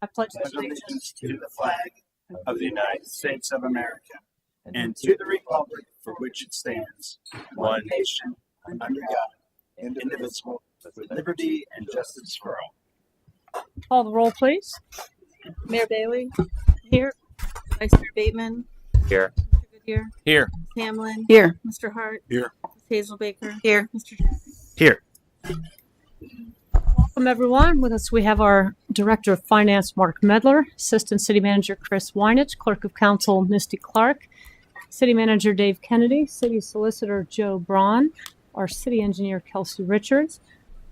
I pledge allegiance to the flag of the United States of America and to the republic for which it stands, one nation, under God, indivisible, with liberty and justice for all. Call the roll, please. Mayor Bailey, Here. Vice Mayor Bateman, Here. Mr. Goodyear, Here. Hamlin, Here. Mr. Hart, Here. Ms. Hazelbaker, Here. Mr. Jackson. Here. Welcome, everyone. With us, we have our Director of Finance, Mark Medler, Assistant City Manager, Chris Weinich, Clerk of Council, Misty Clark, City Manager, Dave Kennedy, City Solicitor, Joe Braun, our City Engineer, Kelsey Richards.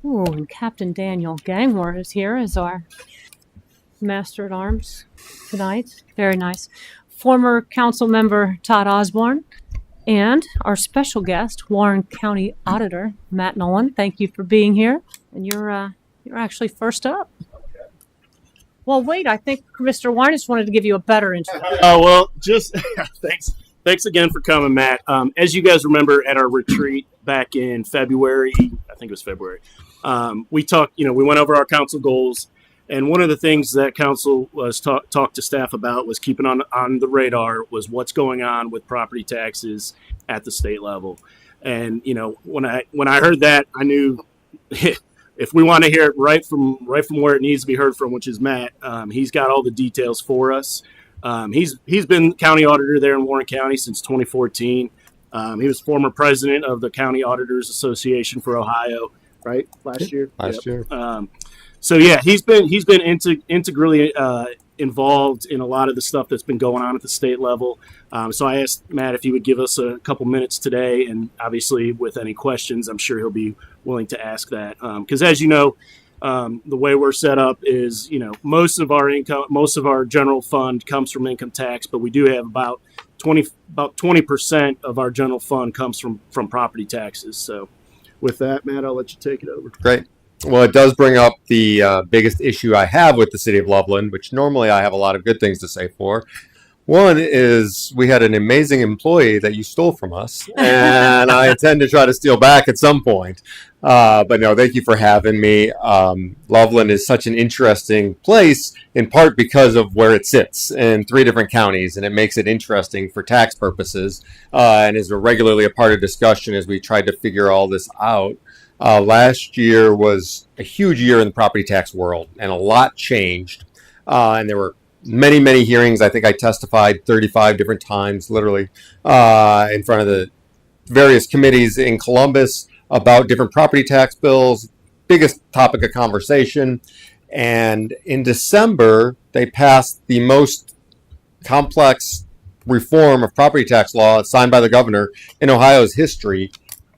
Ooh, and Captain Daniel Gangmore is here as our Master at Arms tonight. Very nice. Former Council Member Todd Osborne, and our special guest, Warren County Auditor Matt Nolan. Thank you for being here. And you're actually first up. Well, wait, I think Mr. Weinich wanted to give you a better intro. Oh, well, just thanks. Thanks again for coming, Matt. As you guys remember at our retreat back in February, I think it was February, we talked, we went over our council goals. And one of the things that council was talked to staff about was keeping on the radar was what's going on with property taxes at the state level. And, when I heard that, I knew if we want to hear it right from where it needs to be heard from, which is Matt, he's got all the details for us. He's been county auditor there in Warren County since 2014. He was former president of the County Auditors Association for Ohio, right? Last year. So yeah, he's been integrally involved in a lot of the stuff that's been going on at the state level. So I asked Matt if he would give us a couple minutes today, and obviously with any questions, I'm sure he'll be willing to ask that. Because as you know, the way we're set up is, most of our income, most of our general fund comes from income tax, but we do have about 20% of our general fund comes from property taxes. So with that, Matt, I'll let you take it over. Great. Well, it does bring up the biggest issue I have with the city of Loveland, which normally I have a lot of good things to say for. One is we had an amazing employee that you stole from us, and I intend to try to steal back at some point. But no, thank you for having me. Loveland is such an interesting place, in part because of where it sits in 3 different counties, and it makes it interesting for tax purposes, and is regularly a part of discussion as we tried to figure all this out. Last year was a huge year in the property tax world, and a lot changed. And there were many, many hearings. I think I testified 35 different times, literally, in front of the various committees in Columbus about different property tax bills, biggest topic of conversation. And in December, they passed the most complex reform of property tax law signed by the governor in Ohio's history,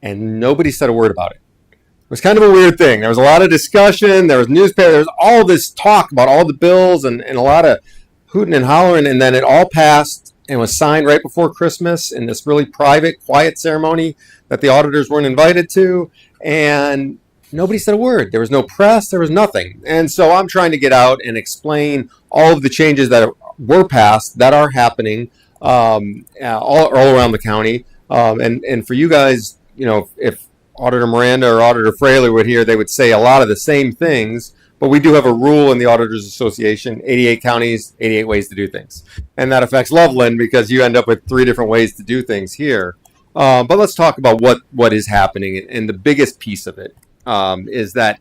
and nobody said a word about it. It was kind of a weird thing. There was a lot of discussion. There was newspaper. There was all this talk about all the bills and a lot of hooting and hollering. And then it all passed and was signed right before Christmas in this really private, quiet ceremony that the auditors weren't invited to. And nobody said a word. There was no press. There was nothing. And so I'm trying to get out and explain all of the changes that were passed that are happening all around the county. And for you guys, if Auditor Miranda or Auditor Fraley would hear, they would say a lot of the same things, but we do have a rule in the Auditors Association, 88 counties, 88 ways to do things. And that affects Loveland because you end up with 3 different ways to do things here. But let's talk about what is happening. And the biggest piece of it is that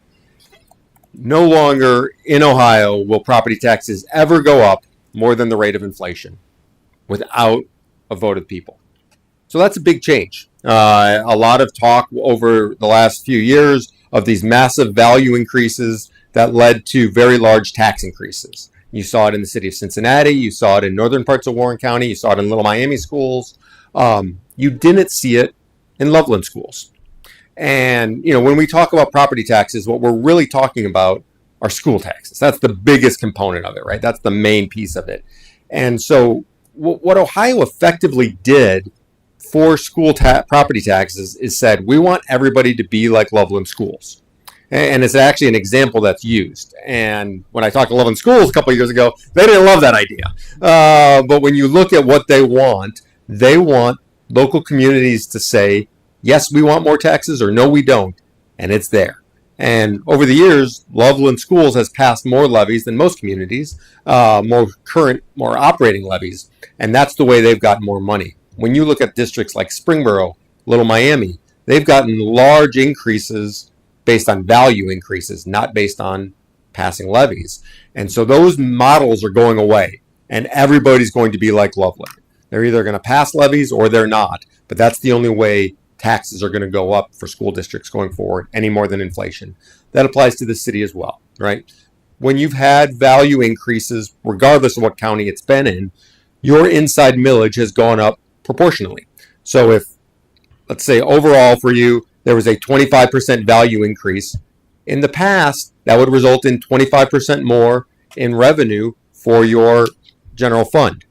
no longer in Ohio will property taxes ever go up more than the rate of inflation without a vote of the people. So that's a big change. A lot of talk over the last few years of these massive value increases that led to very large tax increases. You saw it in the city of Cincinnati. You saw it in northern parts of Warren County. You saw it in Little Miami schools. You didn't see it in Loveland schools. And, when we talk about property taxes, what we're really talking about are school taxes. That's the biggest component of it, right? That's the main piece of it. And so what Ohio effectively did for school property taxes is said, we want everybody to be like Loveland schools. And it's actually an example that's used. And when I talked to Loveland schools a couple of years ago, they didn't love that idea. But when you look at what they want local communities to say, yes, we want more taxes, or no, we don't. And it's there. And over the years, Loveland Schools has passed more levies than most communities, more operating levies. And that's the way they've gotten more money. When you look at districts like Springboro, Little Miami, they've gotten large increases based on value increases, not based on passing levies. And so those models are going away, and everybody's going to be like Loveland. They're either going to pass levies or they're not, but that's the only way taxes are going to go up for school districts going forward, any more than inflation. That applies to the city as well, right? When you've had value increases, regardless of what county it's been in, your inside millage has gone up proportionally. So if, let's say overall for you, there was a 25% value increase, in the past, that would result in 25% more in revenue for your general fund.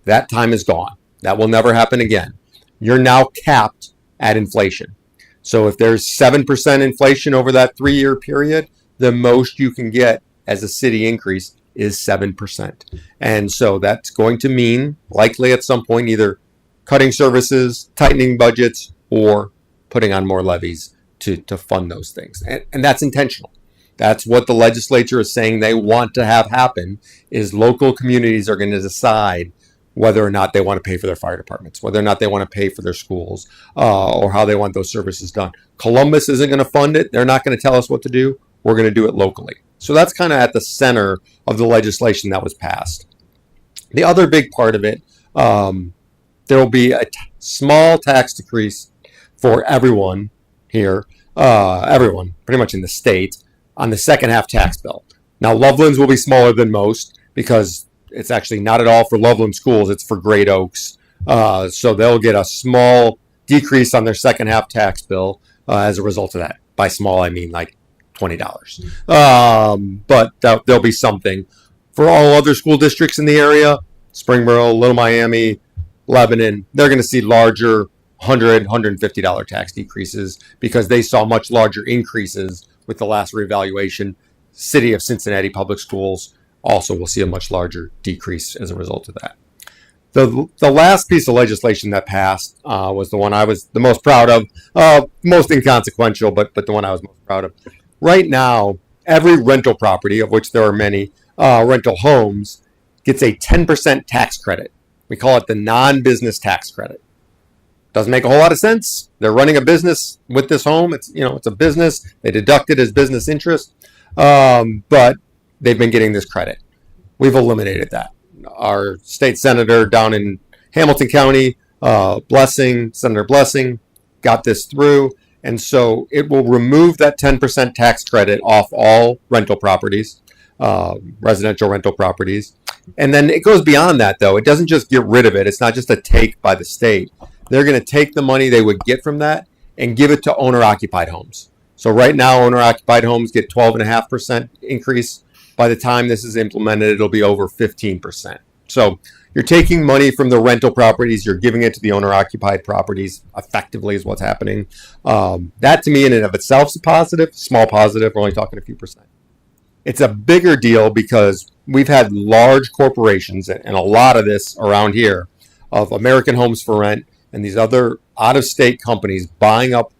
That time is gone. That will never happen again. You're now capped at inflation. So if there's 7% inflation over that 3-year period, the most you can get as a city increase is 7%. And so that's going to mean likely at some point either cutting services, tightening budgets, or putting on more levies to fund those things. And that's intentional. That's what the legislature is saying they want to have happen, is local communities are going to decide whether or not they want to pay for their fire departments, whether or not they want to pay for their schools, or how they want those services done. Columbus isn't going to fund it. They're not going to tell us what to do. We're going to do it locally. So that's kind of at the center of the legislation that was passed. The other big part of it, there will be a small tax decrease for everyone here, everyone pretty much in the state, on the second half tax bill. Now, Loveland's will be smaller than most because it's actually not at all for Loveland schools. It's for Great Oaks. So they'll get a small decrease on their second half tax bill as a result of that. By small, I mean like $20. But there'll be something. For all other school districts in the area, Springboro, Little Miami, Lebanon, they're going to see larger $100, $150 tax decreases because they saw much larger increases with the last reevaluation. City of Cincinnati Public Schools also will see a much larger decrease as a result of that. The last piece of legislation that passed was the one I was the most proud of, most inconsequential, but the one I was most proud of. Right now, every rental property, of which there are many, rental homes, gets a 10% tax credit. We call it the non-business tax credit. Doesn't make a whole lot of sense. They're running a business with this home. It's a business. They deduct it as business interest, but they've been getting this credit. We've eliminated that. Our state senator down in Hamilton County, Senator Blessing, got this through, and so it will remove that 10% tax credit off all rental properties, residential rental properties. And then it goes beyond that, though. It doesn't just get rid of it. It's not just a take by the state. They're going to take the money they would get from that and give it to owner-occupied homes. So right now, owner-occupied homes get 12.5% increase. By the time this is implemented, it'll be over 15%. So you're taking money from the rental properties, you're giving it to the owner-occupied properties, effectively is what's happening. That to me in and of itself is a positive, small positive. We're only talking a few percent. It's a bigger deal because we've had large corporations, and a lot of this around here, of American Homes for Rent and these other out-of-state companies buying up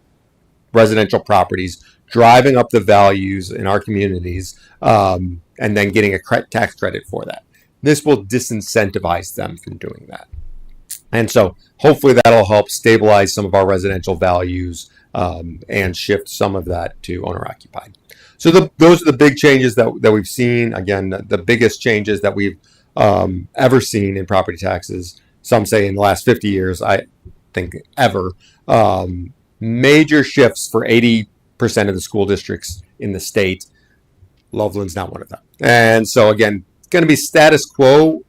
residential properties, driving up the values in our communities, and then getting a tax credit for that. This will disincentivize them from doing that. And so hopefully that'll help stabilize some of our residential values and shift some of that to owner-occupied. So those are the big changes that we've seen. Again, the biggest changes that we've ever seen in property taxes. Some say in the last 50 years, I think ever. Major shifts for 80% of the school districts in the state. Loveland's not one of them. And so again, it's going to be status quo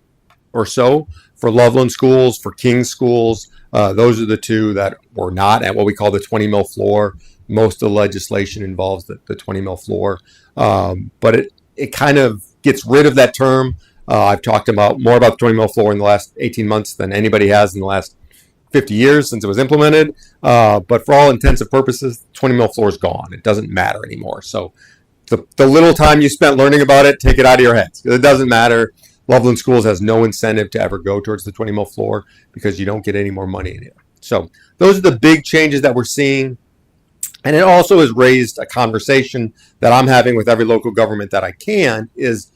or so for Loveland schools, for King schools. Those are the two that were not at what we call the 20 mil floor. Most of the legislation involves the 20 mil floor. But it kind of gets rid of that term. I've talked more about the 20 mil floor in the last 18 months than anybody has in the last 50 years since it was implemented. But for all intents and purposes, 20 mil floor is gone. It doesn't matter anymore. So the little time you spent learning about it, take it out of your heads. It doesn't matter. Loveland Schools has no incentive to ever go towards the 20 mil floor because you don't get any more money in it. So those are the big changes that we're seeing. And it also has raised a conversation that I'm having with every local government that I can is,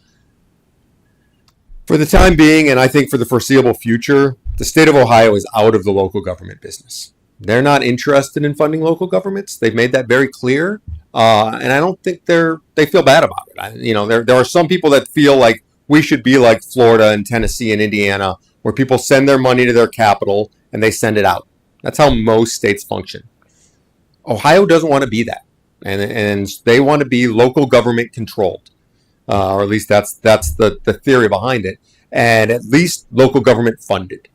for the time being, and I think for the foreseeable future, the state of Ohio is out of the local government business. They're not interested in funding local governments. They've made that very clear. And I don't think they feel bad about it. There are some people that feel like we should be like Florida and Tennessee and Indiana, where people send their money to their capital and they send it out. That's how most states function. Ohio doesn't want to be that, and they want to be local government controlled, or at least that's the theory behind it, and at least local government funded.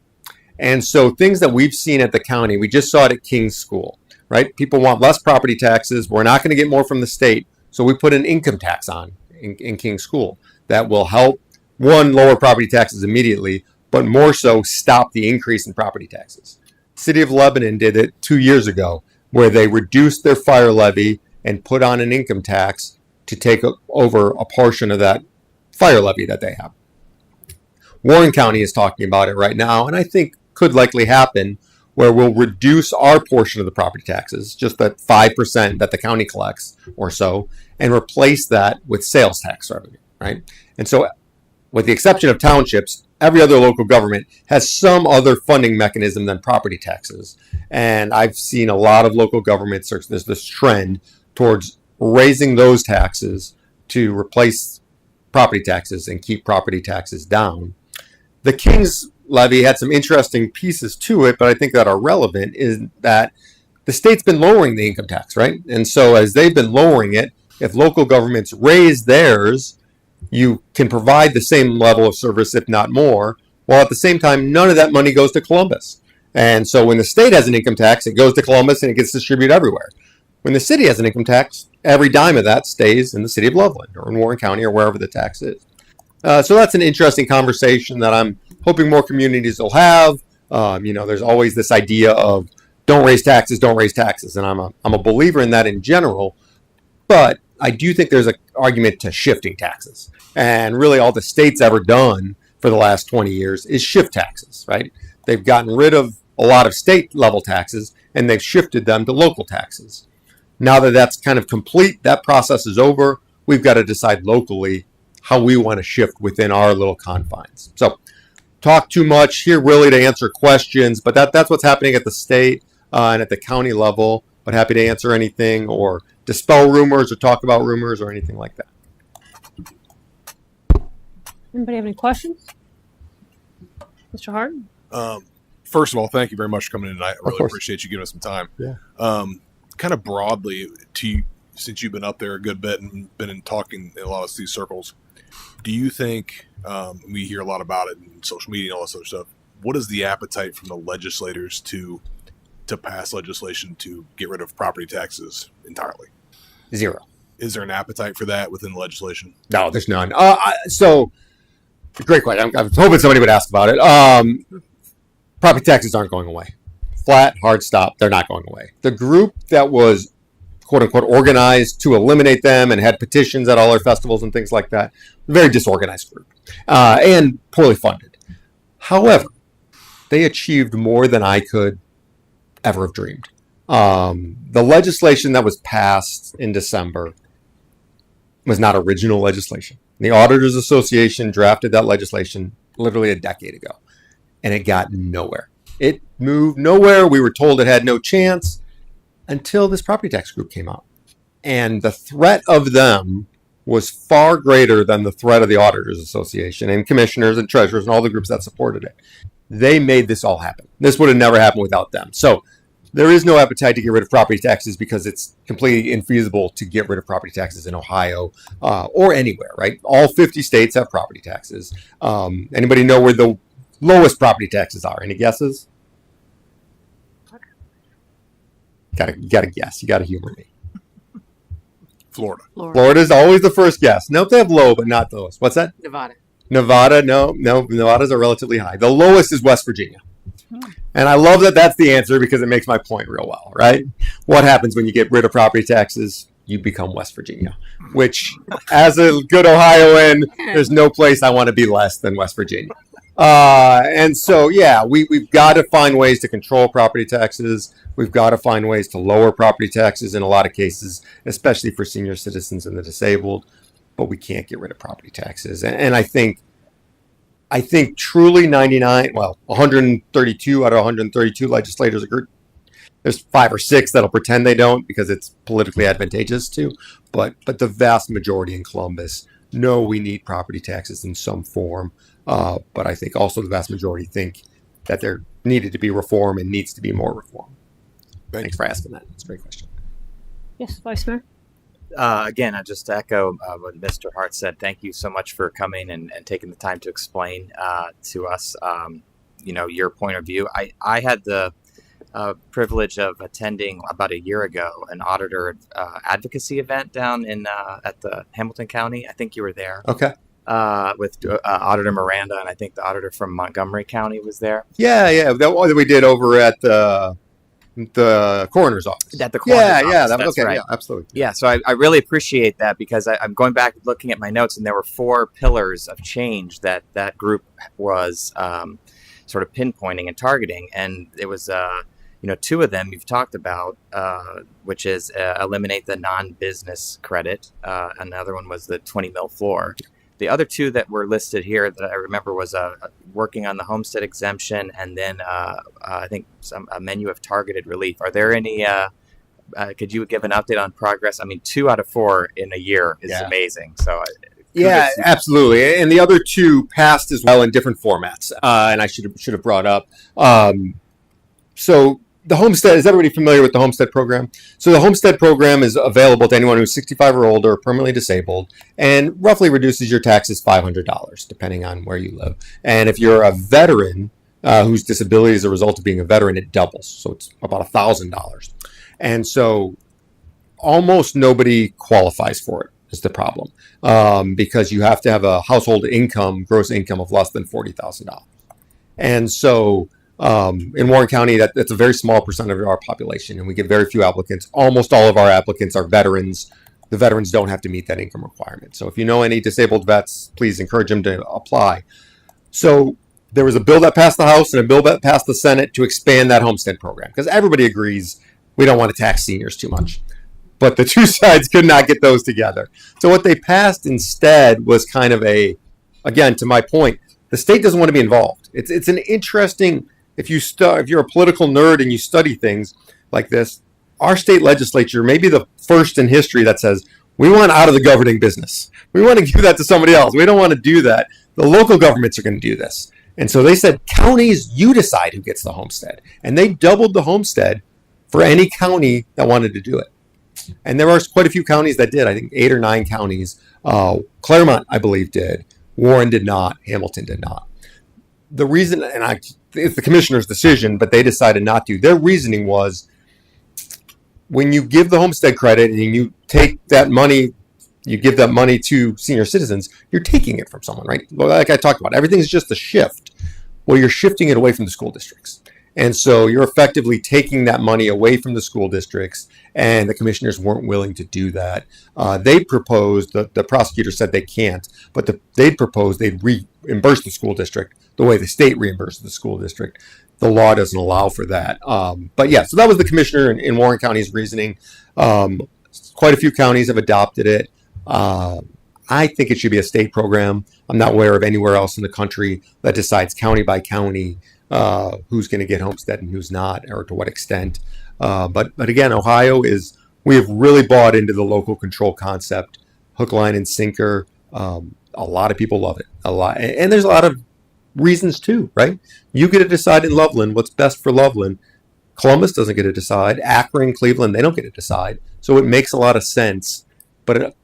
And so things that we've seen at the county, we just saw it at King's School, right? People want less property taxes. We're not going to get more from the state, so we put an income tax on in King's School that will help, one, lower property taxes immediately, but more so stop the increase in property taxes. City of Lebanon did it 2 years ago, where they reduced their fire levy and put on an income tax to take over a portion of that fire levy that they have. Warren County is talking about it right now, and I think could likely happen, where we'll reduce our portion of the property taxes, just that 5% that the county collects or so, and replace that with sales tax revenue, right? And so, with the exception of townships, every other local government has some other funding mechanism than property taxes. And I've seen a lot of local governments, there's this trend towards raising those taxes to replace property taxes and keep property taxes down. The King's levy had some interesting pieces to it, but I think that are relevant, is that the state's been lowering the income tax, right? And so as they've been lowering it, if local governments raise theirs, you can provide the same level of service, if not more, while at the same time, none of that money goes to Columbus. And so when the state has an income tax, it goes to Columbus and it gets distributed everywhere. When the city has an income tax, every dime of that stays in the city of Loveland or in Warren County or wherever the tax is. So that's an interesting conversation that I'm hoping more communities will have. There's always this idea of don't raise taxes, and I'm a believer in that in general. But I do think there's an argument to shifting taxes. And really all the state's ever done for the last 20 years is shift taxes, right? They've gotten rid of a lot of state level taxes and they've shifted them to local taxes. Now that that's kind of complete, that process is over, we've got to decide locally how we want to shift within our little confines. So talk too much here really to answer questions, but that's what's happening at the state and at the county level. But happy to answer anything or dispel rumors or talk about rumors or anything like that. Anybody have any questions? Mr. Hart? First of all, thank you very much for coming in tonight. I really course. appreciate you giving us some time. Yeah. Kind of broadly, since you've been up there a good bit and been in talking in a lot of these circles, do you think, we hear a lot about it in social media and all that sort of stuff, what is the appetite from the legislators to pass legislation to get rid of property taxes entirely? Zero. Is there an appetite for that within the legislation? No, there's none. So, great question. I was hoping somebody would ask about it. Property taxes aren't going away. Flat, hard stop. They're not going away. The group that was, quote unquote, organized to eliminate them and had petitions at all our festivals and things like that, a very disorganized group and poorly funded. However, they achieved more than I could ever have dreamed. The legislation that was passed in December was not original legislation. The Auditors Association drafted that legislation literally a decade ago, and it got nowhere. It moved nowhere. We were told it had no chance until this property tax group came out. And the threat of them was far greater than the threat of the Auditors Association and commissioners and treasurers and all the groups that supported it. They made this all happen. This would have never happened without them. So there is no appetite to get rid of property taxes because it's completely infeasible to get rid of property taxes in Ohio or anywhere, right? All 50 states have property taxes. Anybody know where the lowest property taxes are? Any guesses? Gotta guess. You gotta humor me. Florida. Florida's always the first guess. Nope, they have low, but not the lowest. What's that? Nevada, no, Nevada's are relatively high. The lowest is West Virginia. And I love that that's the answer because it makes my point real well, right? What happens when you get rid of property taxes? You become West Virginia, which as a good Ohioan, there's no place I want to be less than West Virginia. And so, yeah, we've got to find ways to control property taxes. We've got to find ways to lower property taxes in a lot of cases, especially for senior citizens and the disabled. But we can't get rid of property taxes. And I think truly 132 out of 132 legislators agree. There's 5 or 6 that'll pretend they don't because it's politically advantageous to, but the vast majority in Columbus know we need property taxes in some form. But I think also the vast majority think that there needed to be reform and needs to be more reform. Thanks for asking that. It's a great question. Yes, Vice Mayor. Again, I just echo what Mr. Hart said. Thank you so much for coming and taking the time to explain to us, your point of view. I had the privilege of attending about a year ago an auditor advocacy event down in at the Hamilton County. I think you were there. Okay. With Auditor Miranda, and I think the auditor from Montgomery County was there. Yeah. That we did over at the coroner's office. At the coroner's office. Yeah, that was That's okay. right. Yeah, absolutely. Yeah, so I really appreciate that because I'm going back looking at my notes, and there were 4 pillars of change that group was sort of pinpointing and targeting, and it was 2 of them you've talked about, which is eliminate the non-business credit. Another one was the 20 mil floor. The other 2 that were listed here that I remember was working on the homestead exemption, and then I think a menu of targeted relief. Are there any? Could you give an update on progress? I mean, 2 out of 4 in a year is amazing. So yeah, absolutely. And the other 2 passed as well in different formats, and I should have brought up. So the homestead, is everybody familiar with the homestead program? So the homestead program is available to anyone who's 65 or older, permanently disabled, and roughly reduces your taxes $500, depending on where you live. And if you're a veteran whose disability is a result of being a veteran, it doubles. So it's about $1,000. And so almost nobody qualifies for it is the problem, because you have to have a household income, gross income of less than $40,000. And so in Warren County, that's a very small percentage of our population, and we get very few applicants. Almost all of our applicants are veterans. The veterans don't have to meet that income requirement. So if you know any disabled vets, please encourage them to apply. So there was a bill that passed the House and a bill that passed the Senate to expand that homestead program, because everybody agrees we don't want to tax seniors too much. But the 2 sides could not get those together. So what they passed instead was kind of again, to my point, the state doesn't want to be involved. It's an interesting... If you're a political nerd and you study things like this, our state legislature may be the first in history that says, we want out of the governing business. We want to give that to somebody else. We don't want to do that. The local governments are going to do this. And so they said, counties, you decide who gets the homestead. And they doubled the homestead for any county that wanted to do it. And there are quite a few counties that did. I think 8 or 9 counties. Claremont, I believe, did. Warren did not. Hamilton did not. The reason, it's the commissioner's decision, but they decided not to. Their reasoning was, when you give the homestead credit and you take that money, you give that money to senior citizens, you're taking it from someone, right? Well, like I talked about, everything's just a shift. Well, you're shifting it away from the school districts. And so you're effectively taking that money away from the school districts, and the commissioners weren't willing to do that. They proposed, the prosecutor said they can't, but they'd proposed they'd reimburse the school district the way the state reimburses the school district. The law doesn't allow for that. But yeah, so that was the commissioner in Warren County's reasoning. Quite a few counties have adopted it. I think it should be a state program. I'm not aware of anywhere else in the country that decides county by county who's going to get homestead and who's not, or to what extent. But again, we have really bought into the local control concept, hook, line, and sinker. A lot of people love it. A lot, and there's a lot of reasons too, right? You get to decide in Loveland what's best for Loveland. Columbus doesn't get to decide. Akron, Cleveland, they don't get to decide. So it makes a lot of sense. But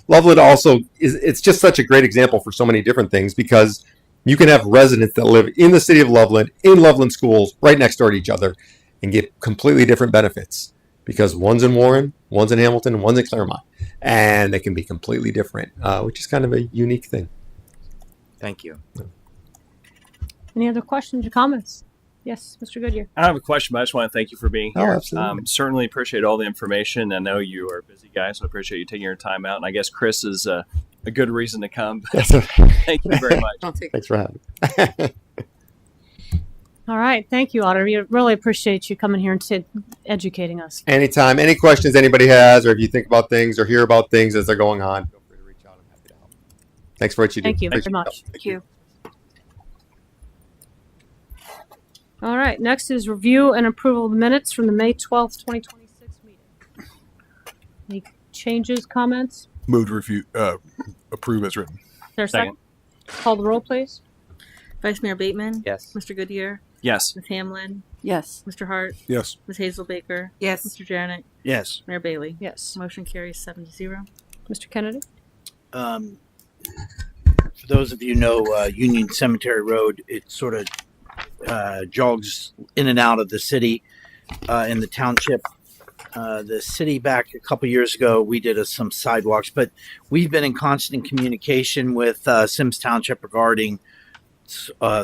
Loveland also it's just such a great example for so many different things, because you can have residents that live in the city of Loveland, in Loveland schools, right next door to each other, and get completely different benefits, because one's in Warren, one's in Hamilton, and one's in Claremont. And they can be completely different, which is kind of a unique thing. Thank you. Any other questions or comments? Yes, Mr. Goodyear. I have a question, but I just want to thank you for being Oh, here. absolutely. Certainly appreciate all the information. I know you are a busy guy, so I appreciate you taking your time out. And I guess Chris is a good reason to come. Thank you very much. Thanks for having me. All right. Thank you, Auditor. We really appreciate you coming here and educating us. Anytime, any questions anybody has, or if you think about things or hear about things as they're going on, feel free to reach out. I'm happy to help. Thanks for what you do. Thank you very much. Thank you. All right. Next is review and approval of minutes from the May 12th, 2026 meeting. Any changes, comments? Move to approve as written. Is there a second? Call the roll, please. Vice Mayor Bateman? Yes. Mr. Goodyear? Yes. Ms. Hamlin? Yes. Mr. Hart? Yes. Ms. Hazelbaker? Yes. Mr. Jarnick? Yes. Mayor Bailey? Yes. Motion carries 7-0. Mr. Kennedy? For those of you who know Union Cemetery Road, it sort of jogs in and out of the city in the township. The city back a couple years ago, we did some sidewalks, but we've been in constant communication with Symmes Township regarding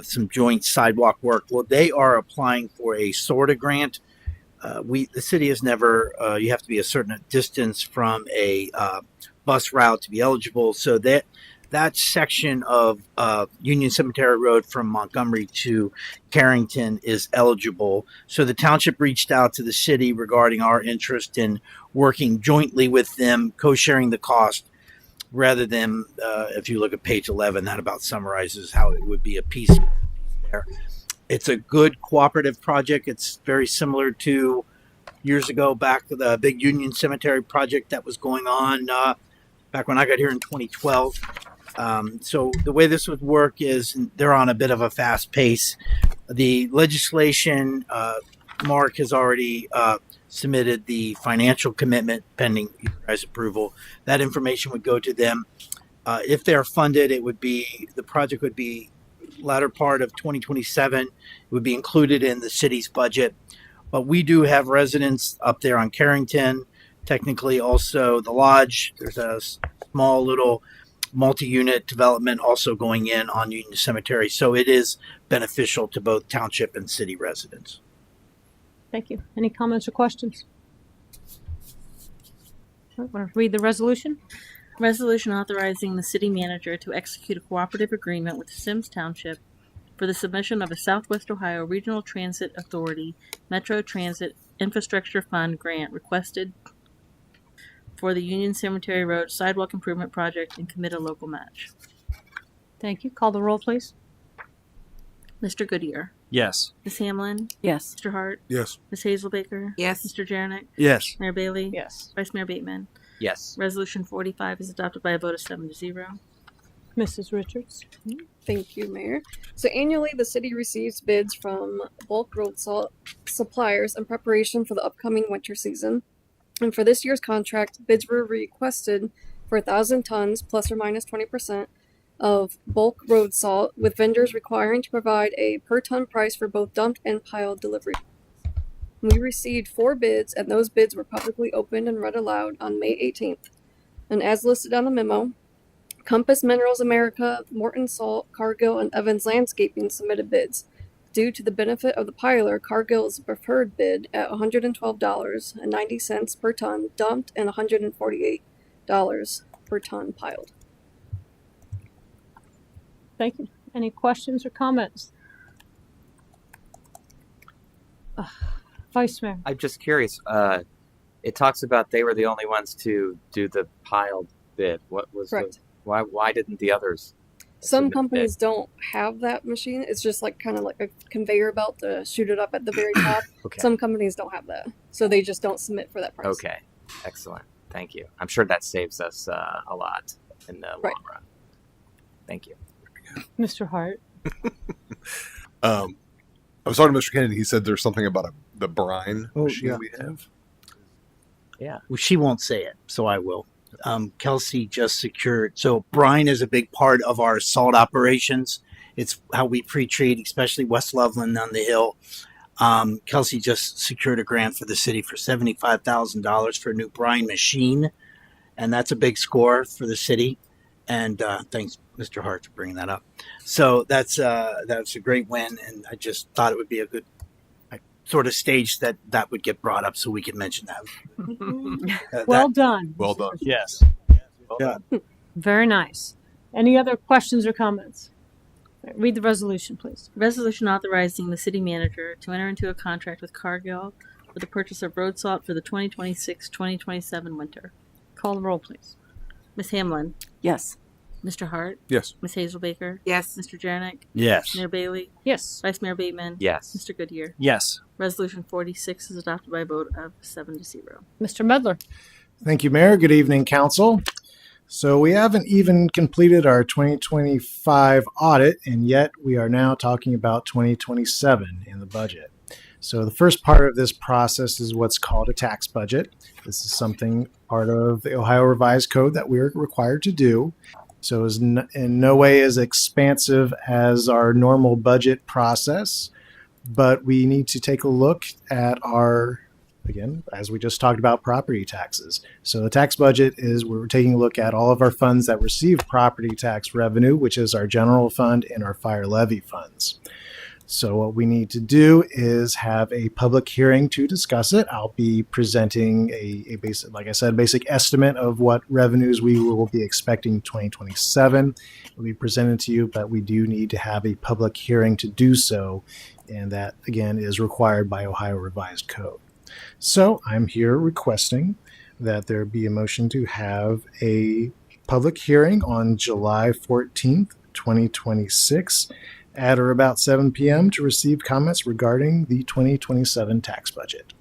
some joint sidewalk work. Well, they are applying for a SORTA grant. The city has never, you have to be a certain distance from a bus route to be eligible. So that section of Union Cemetery Road from Montgomery to Carrington is eligible. So the township reached out to the city regarding our interest in working jointly with them, co-sharing the cost, rather than, if you look at page 11, that about summarizes how it would be a piece there. It's a good cooperative project. It's very similar to years ago back to the big Union Cemetery project that was going on back when I got here in 2012. So the way this would work is they're on a bit of a fast pace. The legislation, Mark has already submitted the financial commitment pending you guys' approval. That information would go to them. If they're funded, the project would be latter part of 2027. It would be included in the city's budget. But we do have residents up there on Carrington, technically also the lodge. There's a small little multi-unit development also going in on Union Cemetery. So it is beneficial to both township and city residents. Thank you. Any comments or questions? Want to read the resolution? Resolution authorizing the city manager to execute a cooperative agreement with Symmes Township for the submission of a Southwest Ohio Regional Transit Authority Metro Transit Infrastructure Fund grant requested for the Union Cemetery Road Sidewalk Improvement Project and commit a local match. Thank you. Call the roll, please. Mr. Goodyear? Yes. Ms. Hamlin? Yes. Mr. Hart? Yes. Ms. Hazelbaker? Yes. Mr. Jarnick? Yes. Mayor Bailey? Yes. Vice Mayor Bateman? Yes. Resolution 45 is adopted by a vote of 7-0. Mrs. Richards? Thank you, Mayor. So annually, the city receives bids from bulk road salt suppliers in preparation for the upcoming winter season. And for this year's contract, bids were requested for 1,000 tons, plus or minus 20%, of bulk road salt, with vendors requiring to provide a per ton price for both dumped and piled delivery. We received 4 bids, and those bids were publicly opened and read aloud on May 18th. And as listed on the memo, Compass Minerals America, Morton Salt, Cargill, and Evans Landscaping submitted bids. Due to the benefit of the piler, Cargill is the preferred bid at $112.90 per ton dumped and $148 per ton piled. Thank you. Any questions or comments? Vice Mayor? I'm just curious. It talks about they were the only ones to do the piled bid. What was Correct. Why didn't the others? Some submit companies don't have that machine. It's just like kind of like a conveyor belt to shoot it up at the very top. Okay. Some companies don't have that, so they just don't submit for that price. Okay. Excellent. Thank you. I'm sure that saves us a lot in the Right. long run. Thank you. Mr. Hart? I was talking to Mr. Kennedy. He said there's something about the brine Oh, machine yeah. we have. Yeah. Well, she won't say it, so I will. Kelsey just secured. So brine is a big part of our salt operations. It's how we pre-treat, especially West Loveland on the hill. Kelsey just secured a grant for the city for $75,000 for a new brine machine, and that's a big score for the city. And thanks, Mr. Hart, for bringing that up. So that's a great win, and I just thought it would be a good sort of stage that would get brought up so we could mention that. Well done. Well done. Yes. Yeah. Very nice. Any other questions or comments? Read the resolution, please. Resolution authorizing the city manager to enter into a contract with Cargill for the purchase of road salt for the 2026-2027 winter. Call the roll, please. Ms. Hamlin, Yes. Mr. Hart, Yes. Ms. Hazelbaker, Yes. Mr. Jarnick, Yes. Mayor Bailey, Yes. Vice Mayor Bateman, Yes. Mr. Goodyear. Yes. Resolution 46 is adopted by a vote of 7-0. Mr. Medler. Thank you, Mayor. Good evening, Council. So we haven't even completed our 2025 audit, and yet we are now talking about 2027 in the budget. So the first part of this process is what's called a tax budget. This is something part of the Ohio Revised Code that we're required to do. So it's in no way as expansive as our normal budget process, but we need to take a look at our, again, as we just talked about, property taxes. So the tax budget is we're taking a look at all of our funds that receive property tax revenue, which is our general fund and our fire levy funds. So what we need to do is have a public hearing to discuss it. I'll be presenting a basic, like I said, basic estimate of what revenues we will be expecting in 2027. It'll be presented to you, but we do need to have a public hearing to do so. And that, again, is required by Ohio Revised Code. So I'm here requesting that there be a motion to have a public hearing on July 14th, 2026 at or about 7 p.m. to receive comments regarding the 2027 tax budget.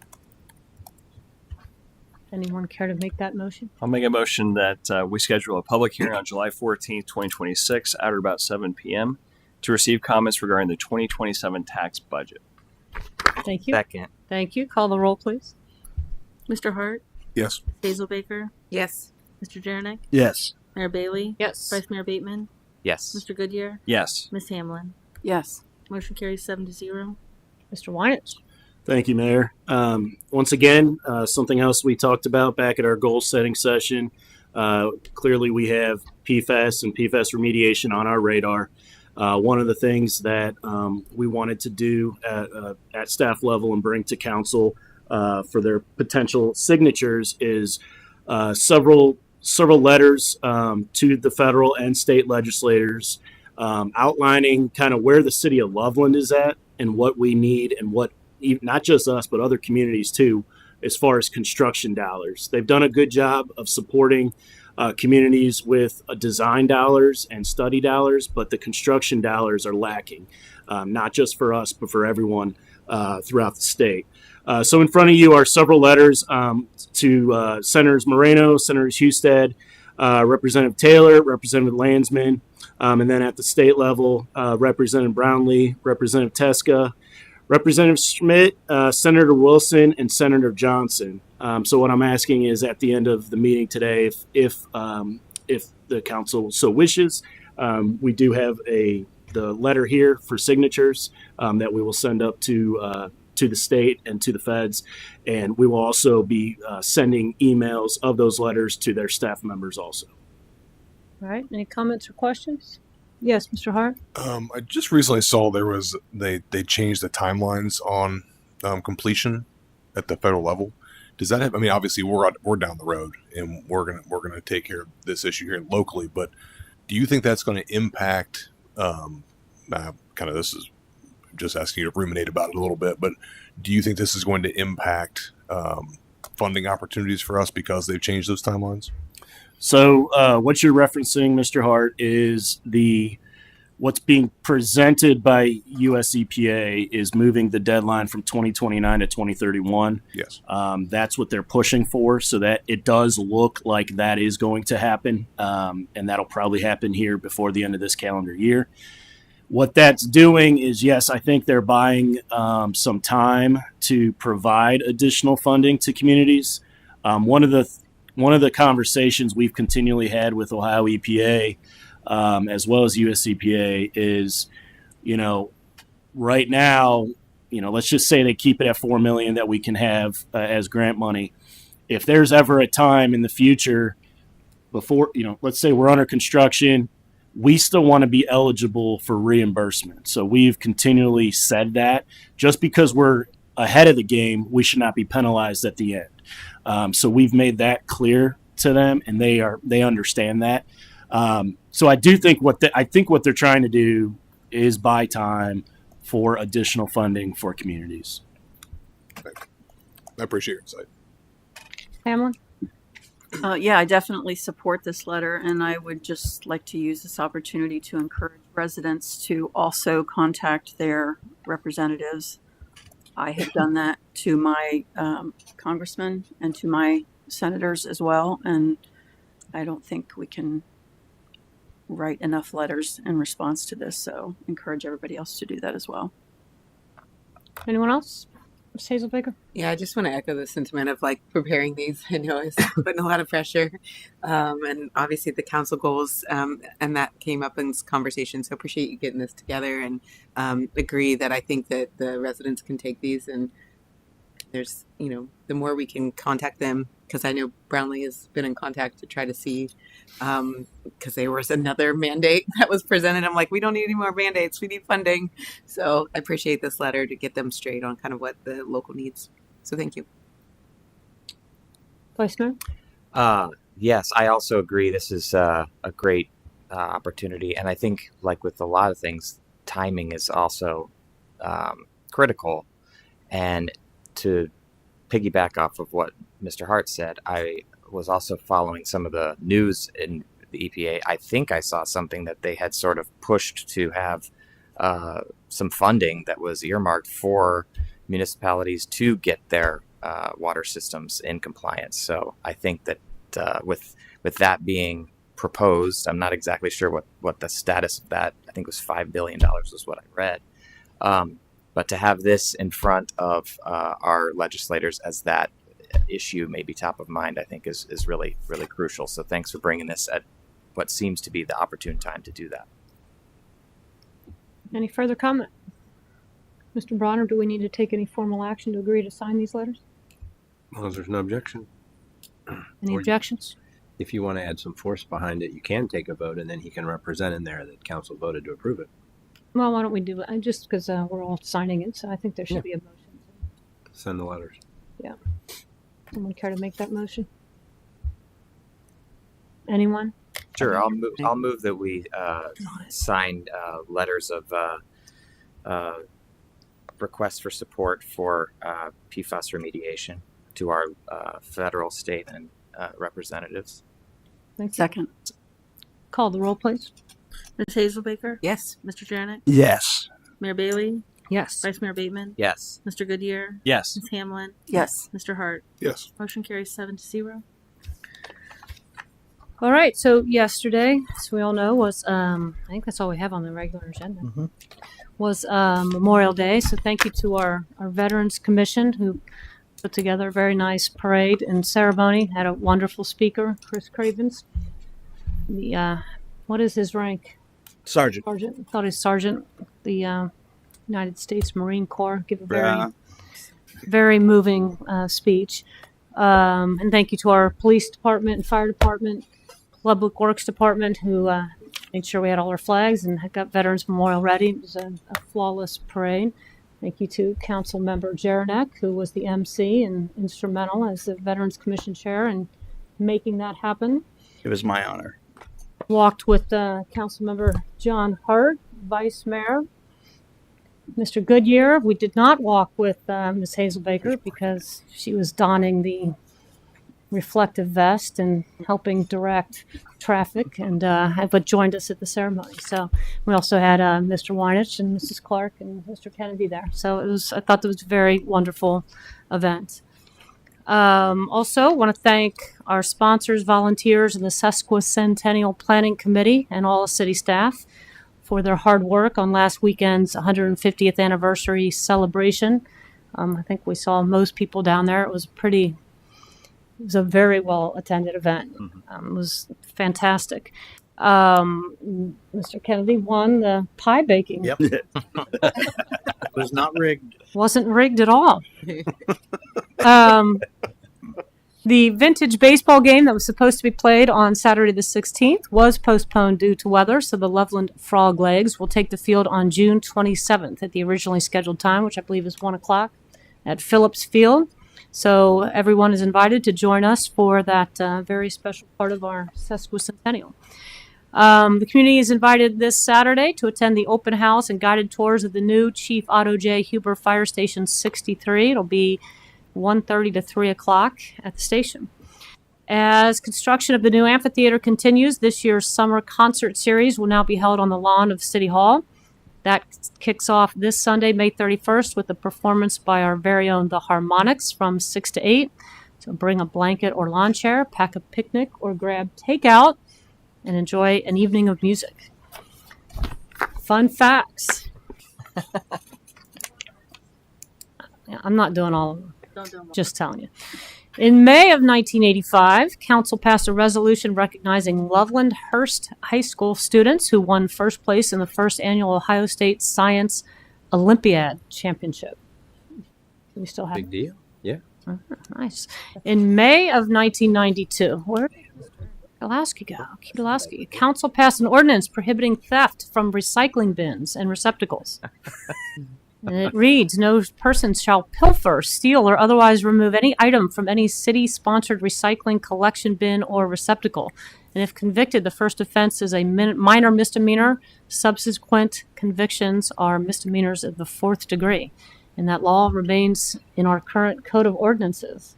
Anyone care to make that motion? I'll make a motion that we schedule a public hearing on July 14th, 2026 at or about 7 p.m. to receive comments regarding the 2027 tax budget. Thank you. Second. Thank you. Call the roll, please. Mr. Hart, Yes. Hazelbaker, Yes. Mr. Jarnick, Yes. Mayor Bailey, Yes. Vice Mayor Bateman, Yes. Mr. Goodyear, Yes. Ms. Hamlin. Yes. Motion carries 7-0. Mr. Weinitz. Thank you, Mayor. Once again, something else we talked about back at our goal setting session. Clearly, we have PFAS and PFAS remediation on our radar. One of the things that we wanted to do at staff level and bring to council for their potential signatures is several letters to the federal and state legislators outlining kind of where the city of Loveland is at and what we need and what not just us but other communities too as far as construction dollars. They've done a good job of supporting communities with design dollars and study dollars, but the construction dollars are lacking, not just for us, but for everyone throughout the state. So in front of you are several letters to Senators Moreno, Senators Husted, Representative Taylor, Representative Landsman, and then at the state level, Representative Brownlee, Representative Teska, Representative Schmidt, Senator Wilson, and Senator Johnson. So what I'm asking is at the end of the meeting today, if the council so wishes, we do have the letter here for signatures that we will send up to the state and to the feds, and we will also be sending emails of those letters to their staff members also. All right. Any comments or questions? Yes, Mr. Hart. I just recently saw they changed the timelines on completion at the federal level. Does that have? I mean, obviously we're down the road and we're gonna take care of this issue here locally. But do you think that's going to impact? This is just asking you to ruminate about it a little bit. But do you think this is going to impact funding opportunities for us because they've changed those timelines? So what you're referencing, Mr. Hart, is what's being presented by US EPA is moving the deadline from 2029 to 2031. Yes. That's what they're pushing for, so that it does look like that is going to happen, and that'll probably happen here before the end of this calendar year. What that's doing is, yes, I think they're buying some time to provide additional funding to communities. One of the conversations we've continually had with Ohio EPA, as well as US EPA, is, right now, let's just say they keep it at $4 million that we can have as grant money. If there's ever a time in the future before, let's say we're under construction, we still want to be eligible for reimbursement. So we've continually said that just because we're ahead of the game, we should not be penalized at the end. So we've made that clear to them, and they understand that. So I do think what they're trying to do is buy time for additional funding for communities. I appreciate your insight. Pamela? Yeah, I definitely support this letter, and I would just like to use this opportunity to encourage residents to also contact their representatives. I have done that to my congressman and to my senators as well, and I don't think we can write enough letters in response to this, so encourage everybody else to do that as well. Anyone else? Ms. Hazelbaker? Yeah, I just want to echo the sentiment of like preparing these. I know it's putting a lot of pressure, and obviously the council goals, and that came up in this conversation. So appreciate you getting this together, and agree that I think that the residents can take these, and there's, the more we can contact them, because I know Brownlee has been in contact to try to see, because there was another mandate that was presented. I'm like, we don't need any more mandates. We need funding. So I appreciate this letter to get them straight on kind of what the local needs. So thank you. Vice Mayor? Yes, I also agree. This is a great opportunity. And I think, like with a lot of things, timing is also critical. And to piggyback off of what Mr. Hart said, I was also following some of the news in the EPA. I think I saw something that they had sort of pushed to have some funding that was earmarked for municipalities to get their water systems in compliance. So I think that with that being proposed, I'm not exactly sure what the status of that. I think it was $5 billion was what I read. But to have this in front of our legislators as that issue may be top of mind, I think is really, really crucial. So thanks for bringing this at what seems to be the opportune time to do that. Any further comment? Mr. Bronner, do we need to take any formal action to agree to sign these letters? As long as there's no objection. Any objections? If you want to add some force behind it, you can take a vote, and then he can represent in there that council voted to approve it. Well, why don't we do it? Just because we're all signing it, so I think there should be a motion. Send the letters. Yeah. Someone care to make that motion? Anyone? Sure, I'll move that we sign letters of requests for support for PFAS remediation to our federal, state, and representatives. Second. Call the roll, please. Ms. Hazelbaker? Yes. Mr. Jarnick? Yes. Mayor Bailey? Yes. Vice Mayor Bateman? Yes. Mr. Goodyear? Yes. Ms. Hamlin? Yes. Mr. Hart? Yes. Motion carries 7-0. All right. So yesterday, as we all know, was I think that's all we have on the regular agenda. Was Memorial Day. So thank you to our Veterans Commission who put together a very nice parade and ceremony. Had a wonderful speaker, Chris Cravens. The what is his rank? Sergeant. Sergeant. I thought he was sergeant. The United States Marine Corps. Give a very, very moving speech. And thank you to our police department and fire department, public works department, who made sure we had all our flags and had got Veterans Memorial ready. It was a flawless parade. Thank you to Council Member Jaranek, who was the MC and instrumental as the Veterans Commission Chair in making that happen. It was my honor. Walked with Council Member John Hart, Vice Mayor, Mr. Goodyear. We did not walk with Ms. Hazelbaker because she was donning the reflective vest and helping direct traffic, and but joined us at the ceremony. So we also had Mr. Weinich and Mrs. Clark and Mr. Kennedy there. So I thought that was a very wonderful event. Also want to thank our sponsors, volunteers, and the Sesquicentennial Planning Committee and all the city staff for their hard work on last weekend's 150th anniversary celebration. I think we saw most people down there. It was a very well attended event. It was fantastic. Mr. Kennedy won the pie baking. Yep. It was not rigged. Wasn't rigged at all. The vintage baseball game that was supposed to be played on Saturday the 16th was postponed due to weather, so the Loveland Frog Legs will take the field on June 27th at the originally scheduled time, which I believe is 1 o'clock at Phillips Field. So everyone is invited to join us for that very special part of our sesquicentennial. The community is invited this Saturday to attend the open house and guided tours of the new Chief Otto J. Huber Fire Station 63. It'll be 1:30 to 3 o'clock at the station. As construction of the new amphitheater continues, this year's summer concert series will now be held on the lawn of City Hall. That kicks off this Sunday, May 31st, with a performance by our very own The Harmonics from 6 to 8. So bring a blanket or lawn chair, pack a picnic, or grab takeout and enjoy an evening of music. Fun facts. Yeah, I'm not doing all of them. Just telling you. In May of 1985, Council passed a resolution recognizing Loveland Hurst High School students who won first place in the first annual Ohio State Science Olympiad Championship. Do we still have Big deal. Yeah. Nice. In May of 1992, where did Kowalski go? Kowalski. Council passed an ordinance prohibiting theft from recycling bins and receptacles. And it reads, no person shall pilfer, steal, or otherwise remove any item from any city-sponsored recycling collection bin or receptacle. And if convicted, the first offense is a minor misdemeanor. Subsequent convictions are misdemeanors of the 4th degree. And that law remains in our current Code of Ordinances.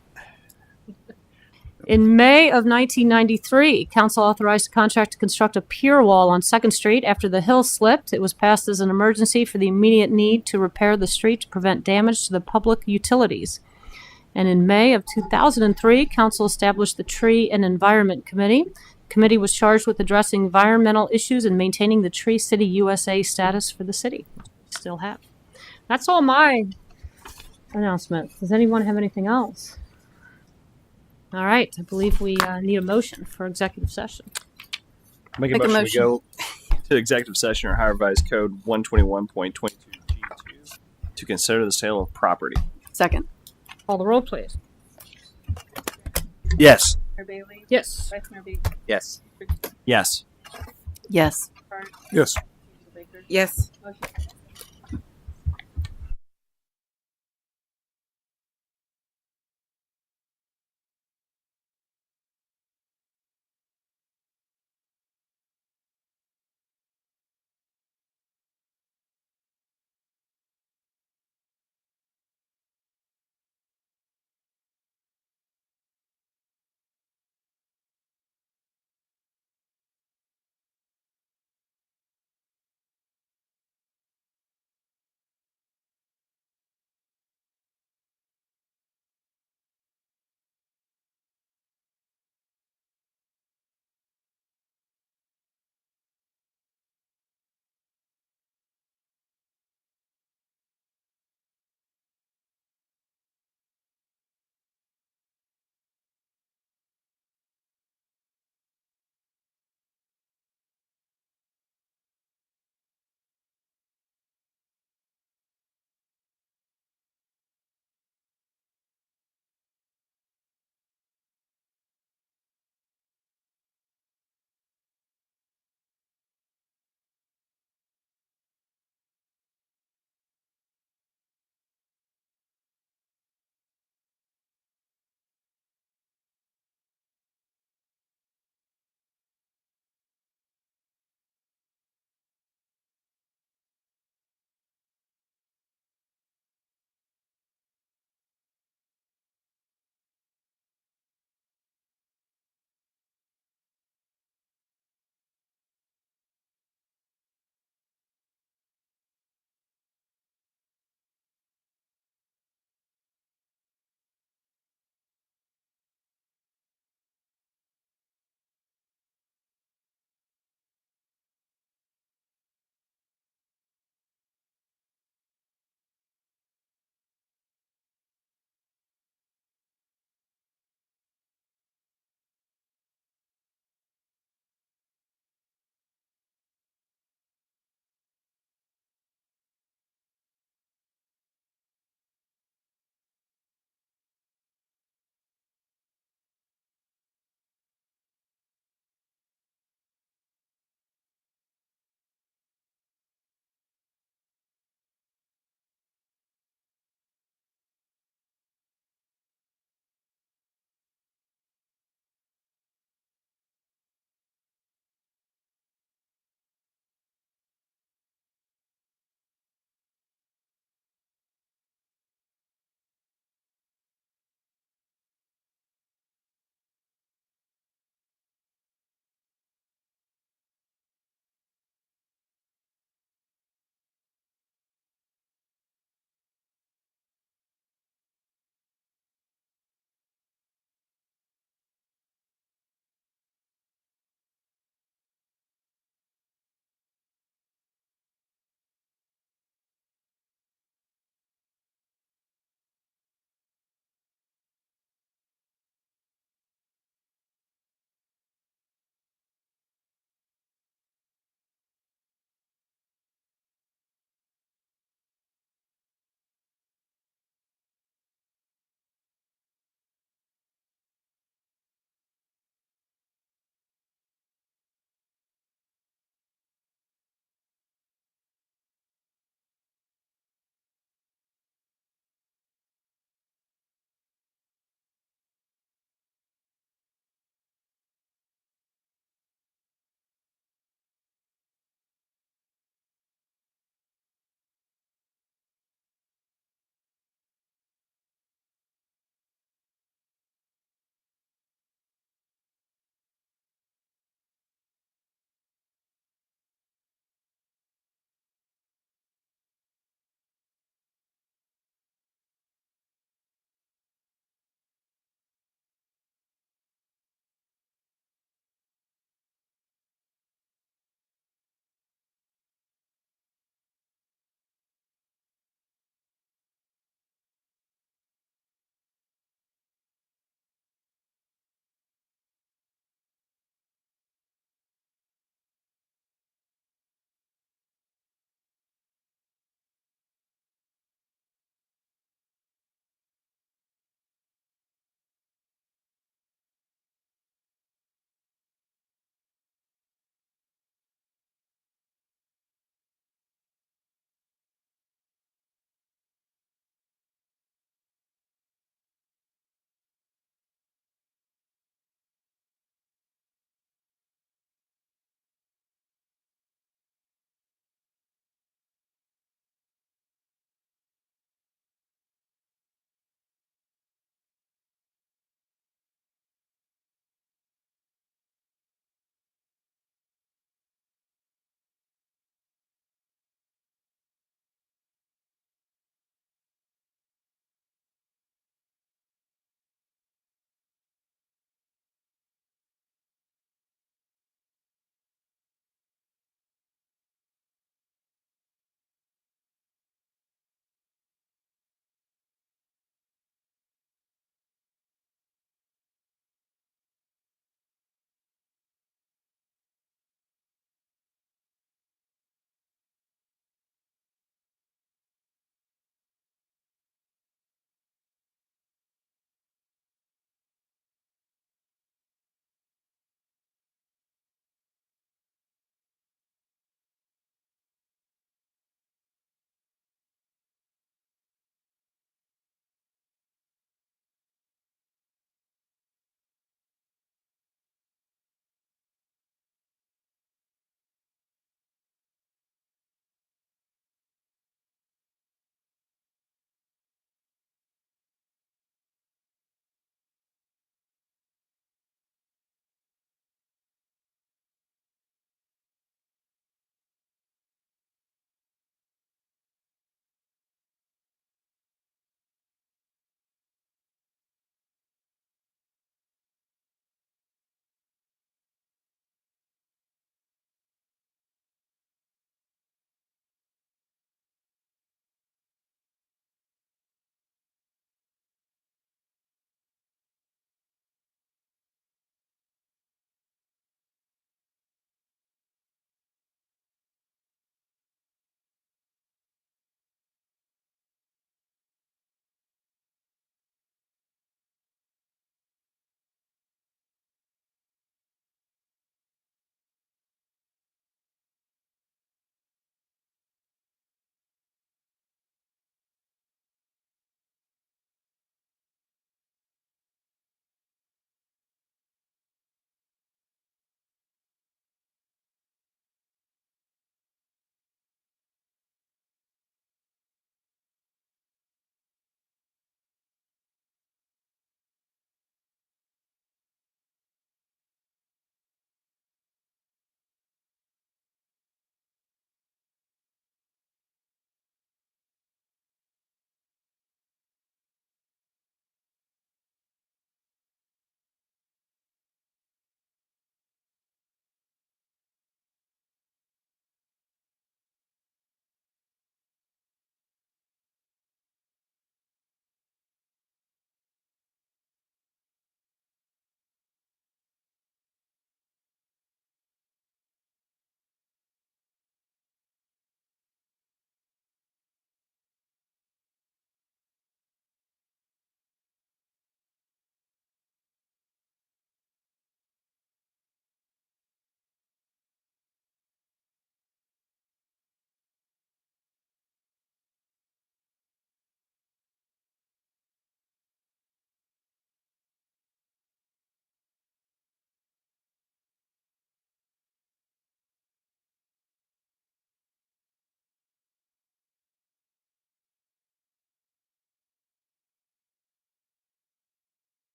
In May of 1993, Council authorized a contract to construct a pier wall on 2nd Street after the hill slipped. It was passed as an emergency for the immediate need to repair the street to prevent damage to the public utilities. And in May of 2003, Council established the Tree and Environment Committee. The committee was charged with addressing environmental issues and maintaining the Tree City USA status for the city. Still have. That's all my announcements. Does anyone have anything else? All right. I believe we need a motion for executive session. Make a motion to go to executive session or higher revised code 121.22G2 to consider the sale of property. Second. Call the roll, please. Yes. Mayor Bailey? Yes. Vice Mayor Bailey? Yes. Yes. Yes. Yes. Yes. Motion.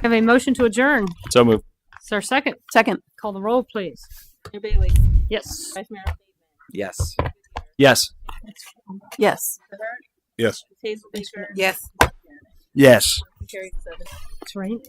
Have a motion to adjourn. So moved. Is there a second? Second. Call the roll, please. Mayor Bailey. Yes. Vice Mayor Yes. Yes. Yes. Yes. Hazel Baker. Yes. Yes. Carried 7. It's raining.